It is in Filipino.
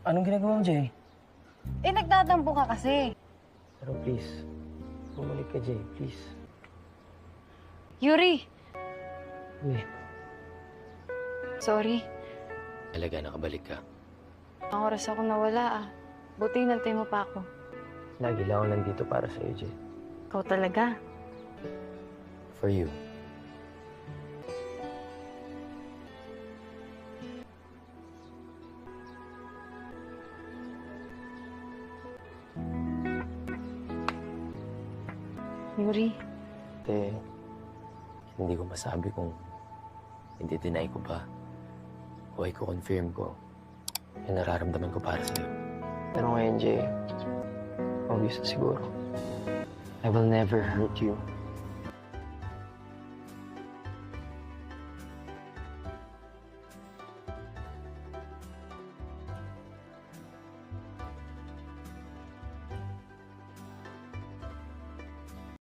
Anong ginagawa mo, Jay? Eh, nagtatampo ka kasi. Pero please, bumalik ka, Jay. Please. Yuri, Uy, sorry. Talaga, nakabalik ka. Ang oras ako nawala ah. Buti nantay mo pa ako. lagi lang ako nandito para sa'yo, Jay. Ikaw talaga. For you. Yuri, Kasi, hindi ko masabi kung hindi-deny ko ba o i-confirm ko yung nararamdaman ko para sa'yo. Pero ngayon, Jay, obvious na siguro. I will never hurt you.